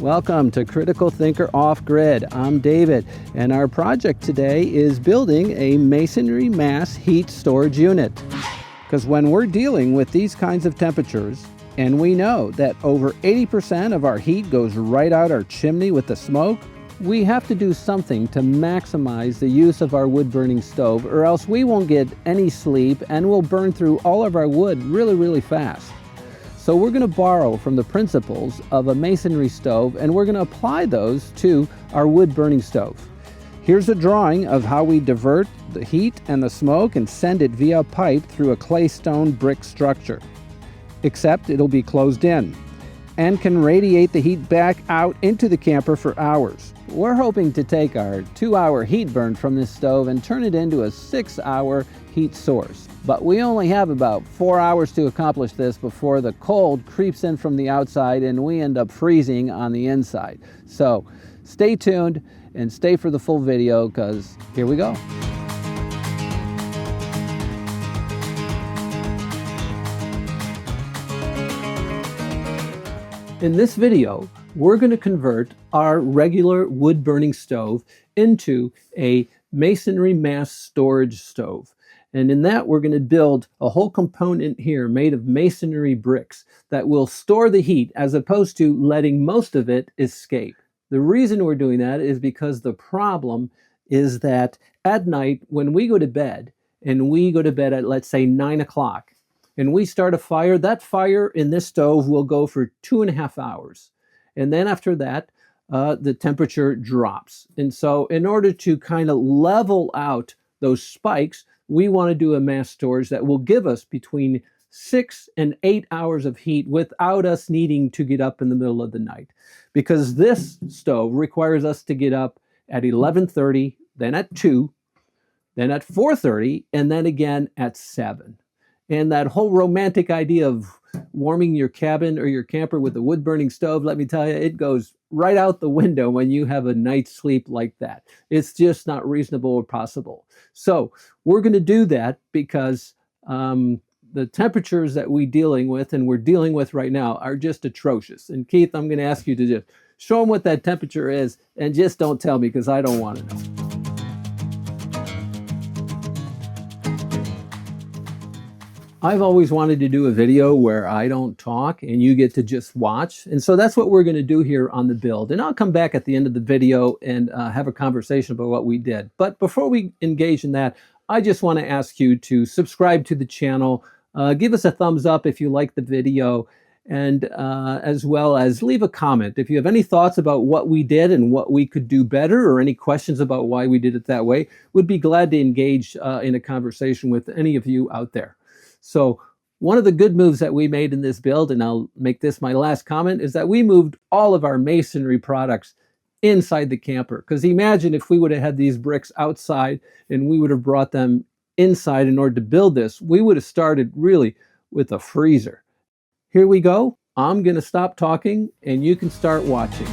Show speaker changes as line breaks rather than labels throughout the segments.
Welcome to Critical Thinker Off Grid. I'm David, and our project today is building a masonry mass heat storage unit. Because when we're dealing with these kinds of temperatures, and we know that over 80% of our heat goes right out our chimney with the smoke, we have to do something to maximize the use of our wood-burning stove, or else we won't get any sleep and we'll burn through all of our wood really fast. So we're going to borrow from the principles of a masonry stove, and we're going to apply those to our wood-burning stove. Here's a drawing of how we divert the heat and the smoke and send it via pipe through a clay stone brick structure. Except it'll be closed in and can radiate the heat back out into the camper for hours. We're hoping to take our 2-hour heat burn from this stove and turn it into a 6-hour heat source. But we only have about 4 hours to accomplish this before the cold creeps in from the outside and we end up freezing on the inside. So stay tuned and stay for the full video, because here we go. In this video, we're going to convert our regular wood-burning stove into a masonry mass storage stove. And in that, we're going to build a whole component here made of masonry bricks that will store the heat as opposed to letting most of it escape. The reason we're doing that is because the problem is that at night when we go to bed, and we go to bed at, let's say, 9 o'clock, and we start a fire, that fire in this stove will go for 2.5 hours. And then after that, the temperature drops. And so in order to kind of level out those spikes, we want to do a mass storage that will give us between 6 and 8 hours of heat without us needing to get up in the middle of the night. Because this stove requires us to get up at 11:30, then at 2, then at 4:30, and then again at 7. And that whole romantic idea of warming your cabin or your camper with a wood-burning stove, let me tell you, it goes right out the window when you have a night's sleep like that. It's just not reasonable or possible. So we're going to do that because the temperatures that we're dealing with right now are just atrocious. And Keith, I'm going to ask you to just show them what that temperature is, and just don't tell me, because I don't want to know. I've always wanted to do a video where I don't talk and you get to just watch. And so that's what we're going to do here on the build. And I'll come back at the end of the video and have a conversation about what we did. But before we engage in that, I just want to ask you to subscribe to the channel, give us a thumbs up if you like the video, and as well as leave a comment. If you have any thoughts about what we did and what we could do better, or any questions about why we did it that way, we'd be glad to engage in a conversation with any of you out there. So one of the good moves that we made in this build, and I'll make this my last comment, is that we moved all of our masonry products inside the camper. Because imagine if we would have had these bricks outside and we would have brought them inside in order to build this, we would have started really with a freezer. Here we go. I'm going to stop talking and you can start watching.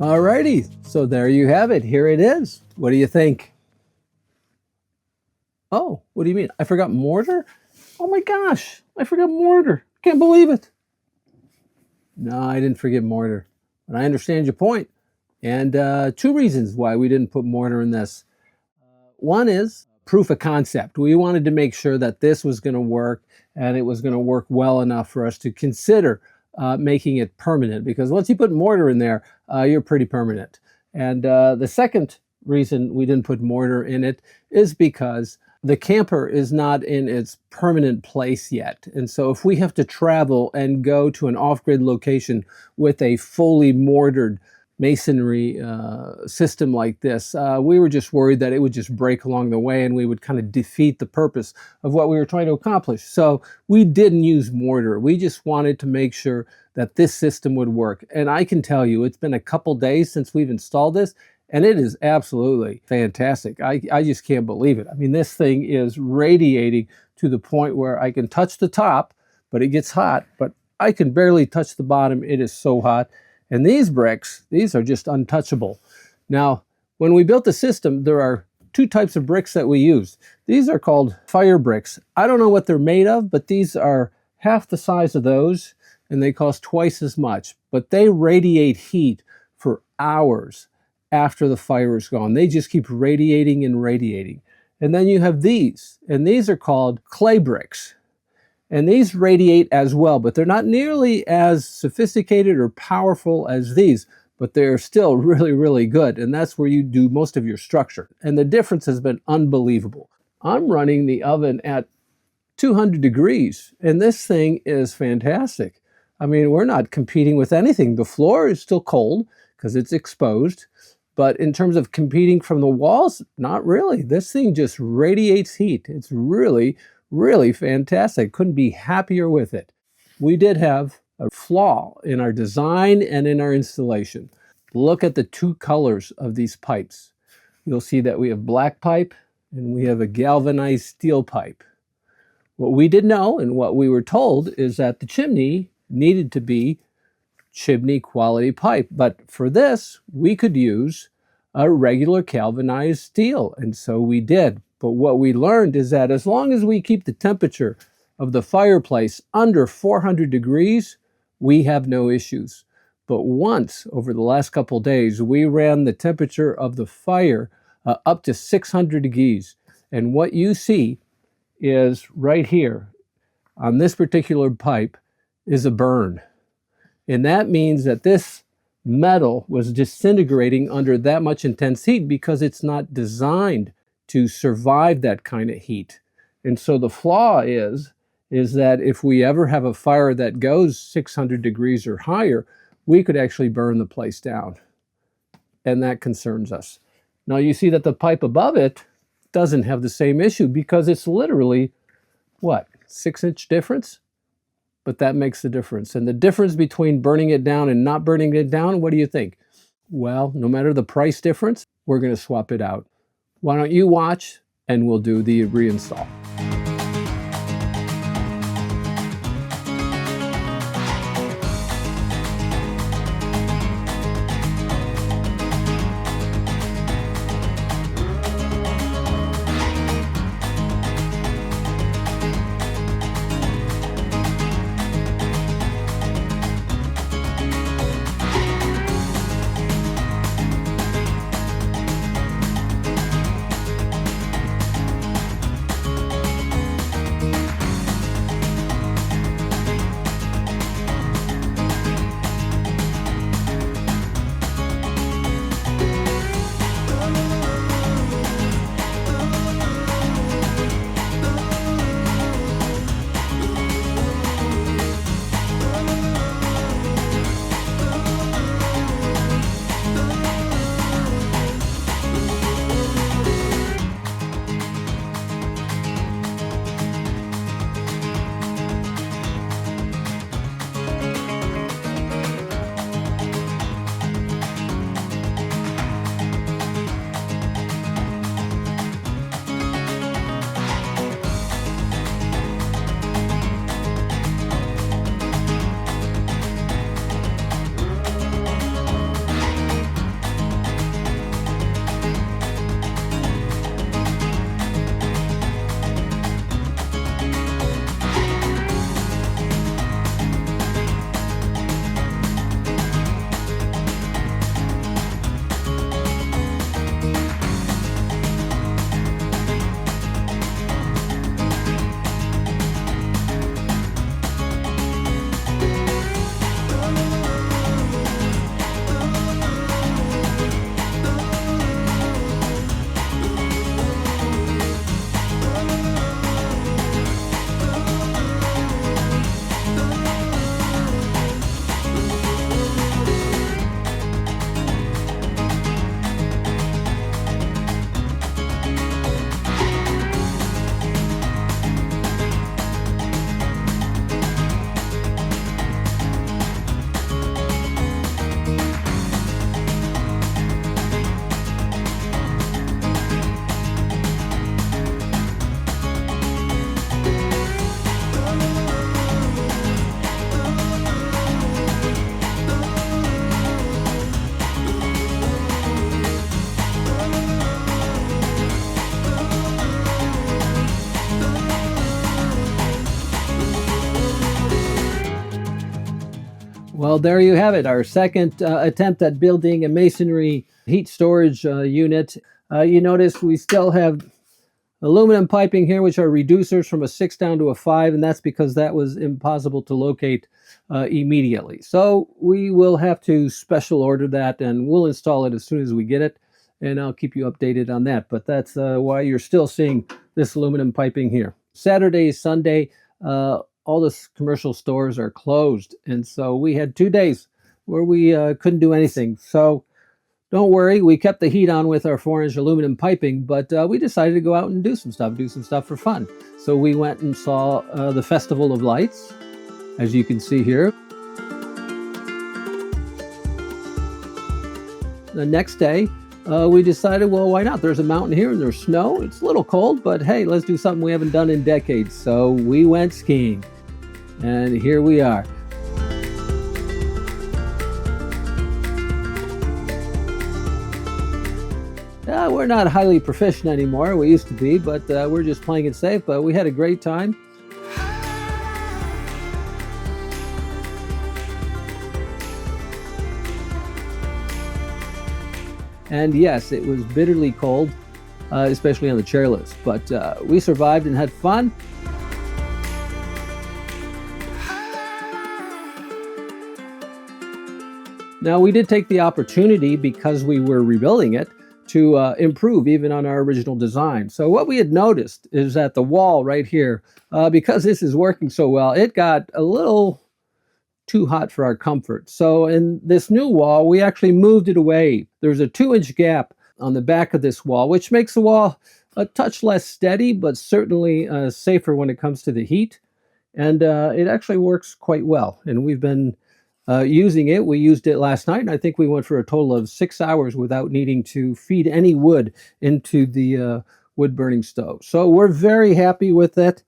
Alrighty, so there you have it. Here it is. What do you think? Oh, what do you mean? I forgot mortar? Oh my gosh, I forgot mortar. Can't believe it. No, I didn't forget mortar, but I understand your point. And two reasons why we didn't put mortar in this. One is proof of concept. We wanted to make sure that this was going to work and it was going to work well enough for us to consider making it permanent, because once you put mortar in there, you're pretty permanent. And the second reason we didn't put mortar in it is because the camper is not in its permanent place yet. And so if we have to travel and go to an off-grid location with a fully mortared masonry system like this, we were just worried that it would just break along the way and we would kind of defeat the purpose of what we were trying to accomplish. So we didn't use mortar. We just wanted to make sure that this system would work. And I can tell you, it's been a couple days since we've installed this, and it is absolutely fantastic. I just can't believe it. I mean, this thing is radiating to the point where I can touch the top, but it gets hot, but I can barely touch the bottom. It is so hot. And these bricks, these are just untouchable. Now, when we built the system, there are two types of bricks that we use. These are called fire bricks. I don't know what they're made of, but these are half the size of those, and they cost twice as much. But they radiate heat for hours after the fire is gone. They just keep radiating and radiating. And then you have these, and these are called clay bricks. And these radiate as well, but they're not nearly as sophisticated or powerful as these, but they're still really, really good. And that's where you do most of your structure. And the difference has been unbelievable. I'm running the oven at 200 degrees, and this thing is fantastic. I mean, we're not competing with anything. The floor is still cold because it's exposed, but in terms of competing from the walls, not really. This thing just radiates heat. It's really fantastic. Couldn't be happier with it. We did have a flaw in our design and in our installation. Look at the two colors of these pipes. You'll see that we have black pipe and we have a galvanized steel pipe. What we didn't know and what we were told is that the chimney needed to be chimney quality pipe. But for this, we could use a regular galvanized steel, and so we did. But what we learned is that as long as we keep the temperature of the fireplace under 400 degrees, we have no issues. But once, over the last couple of days, we ran the temperature of the fire up to 600 degrees. And what you see is right here on this particular pipe is a burn. And that means that this metal was disintegrating under that much intense heat because it's not designed to survive that kind of heat. And so the flaw is that if we ever have a fire that goes 600 degrees or higher, we could actually burn the place down. And that concerns us. Now you see that the pipe above it doesn't have the same issue because it's literally, what, 6-inch difference? But that makes the difference. And the difference between burning it down and not burning it down, what do you think? Well, no matter the price difference, we're going to swap it out. Why don't you watch and we'll do the reinstall. Well, there you have it, our second attempt at building a masonry heat storage unit. You notice we still have aluminum piping here, which are reducers from a 6 down to a 5, and that's because that was impossible to locate immediately. So we will have to special order that, and we'll install it as soon as we get it, and I'll keep you updated on that. But that's why you're still seeing this aluminum piping here. Saturday, Sunday, all the commercial stores are closed, and so we had 2 days where we couldn't do anything. So don't worry, we kept the heat on with our 4-inch aluminum piping, but we decided to go out and do some stuff for fun. So we went and saw the Festival of Lights, as you can see here. The next day, we decided, well, why not? There's a mountain here and there's snow. It's a little cold, but hey, let's do something we haven't done in decades. So we went skiing, and here we are. We're not highly proficient anymore. We used to be, but we're just playing it safe. But we had a great time. And yes, it was bitterly cold, especially on the chairlifts. But we survived and had fun. Now, we did take the opportunity, because we were rebuilding it, to improve even on our original design. So what we had noticed is that the wall right here, because this is working so well, it got a little too hot for our comfort. So in this new wall, we actually moved it away. There's a 2-inch gap on the back of this wall, which makes the wall a touch less steady, but certainly safer when it comes to the heat. And it actually works quite well. And we've been using it. We used it last night, and I think we went for a total of 6 hours without needing to feed any wood into the wood burning stove. So we're very happy with it.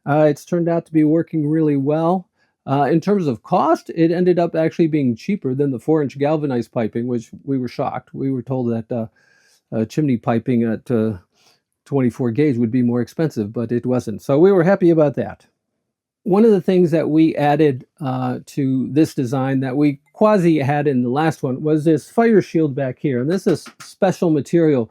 It's turned out to be working really well. In terms of cost, it ended up actually being cheaper than the 4-inch galvanized piping, which we were shocked. We were told that chimney piping at 24 gauge would be more expensive, but it wasn't. So we were happy about that. One of the things that we added to this design that we quasi had in the last one was this fire shield back here. And this is special material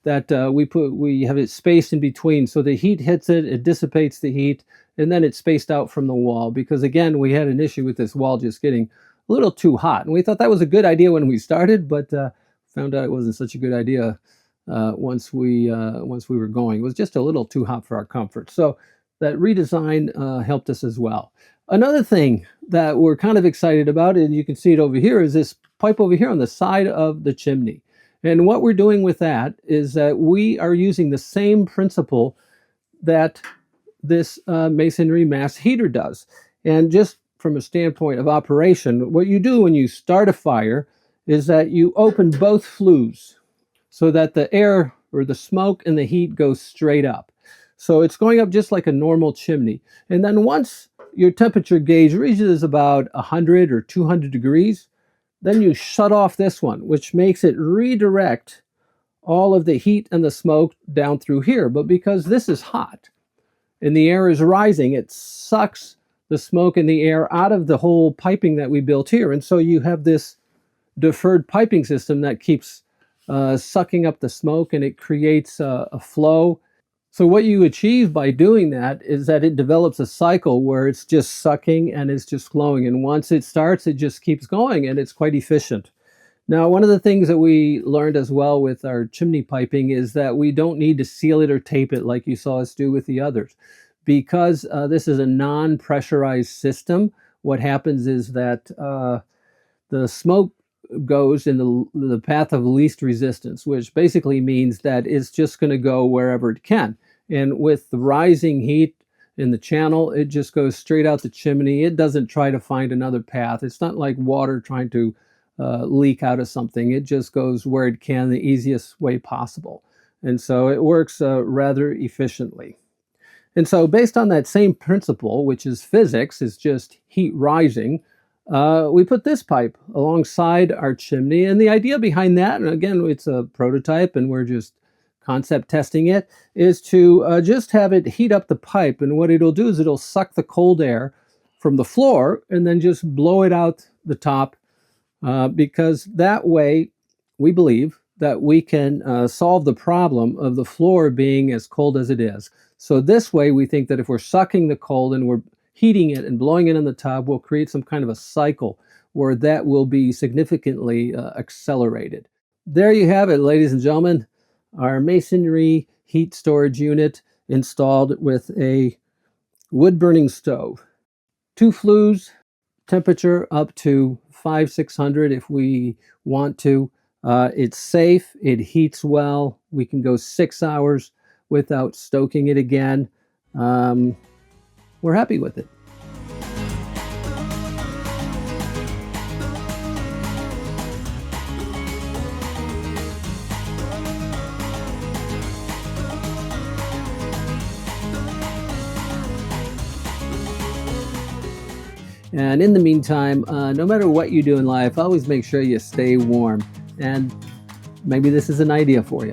that we have it spaced in between. So the heat hits it, it dissipates the heat, and then it's spaced out from the wall. Because again, we had an issue with this wall just getting a little too hot. And we thought that was a good idea when we started, but found out it wasn't such a good idea once we were going. It was just a little too hot for our comfort. So that redesign helped us as well. Another thing that we're kind of excited about, and you can see it over here, is this pipe over here on the side of the chimney. And what we're doing with that is that we are using the same principle that this masonry mass heater does. And just from a standpoint of operation, what you do when you start a fire is that you open both flues so that the air or the smoke and the heat goes straight up. So it's going up just like a normal chimney. And then once your temperature gauge reaches about 100 or 200 degrees, then you shut off this one, which makes it redirect all of the heat and the smoke down through here. But because this is hot and the air is rising, it sucks the smoke and the air out of the whole piping that we built here. And so you have this deferred piping system that keeps sucking up the smoke, and it creates a flow. So what you achieve by doing that is that it develops a cycle where it's just sucking and it's just flowing. And once it starts, it just keeps going, and it's quite efficient. Now, one of the things that we learned as well with our chimney piping is that we don't need to seal it or tape it like you saw us do with the others. Because this is a non-pressurized system, what happens is that the smoke goes in the path of least resistance, which basically means that it's just going to go wherever it can. And with the rising heat in the channel, it just goes straight out the chimney. It doesn't try to find another path. It's not like water trying to leak out of something. It just goes where it can the easiest way possible. And so it works rather efficiently. And so based on that same principle, which is physics, is just heat rising, we put this pipe alongside our chimney. And the idea behind that, and again, it's a prototype and we're just concept testing it, is to just have it heat up the pipe. And what it'll do is it'll suck the cold air from the floor and then just blow it out the top, because that way we believe that we can solve the problem of the floor being as cold as it is. So this way we think that if we're sucking the cold and we're heating it and blowing it in the tub, we'll create some kind of a cycle where that will be significantly accelerated. There you have it, ladies and gentlemen, our masonry heat storage unit installed with a wood burning stove. 2 flues, temperature up to 500-600 if we want to. It's safe, it heats well. We can go 6 hours without stoking it again. We're happy with it. And in the meantime, no matter what you do in life, always make sure you stay warm. And maybe this is an idea for you.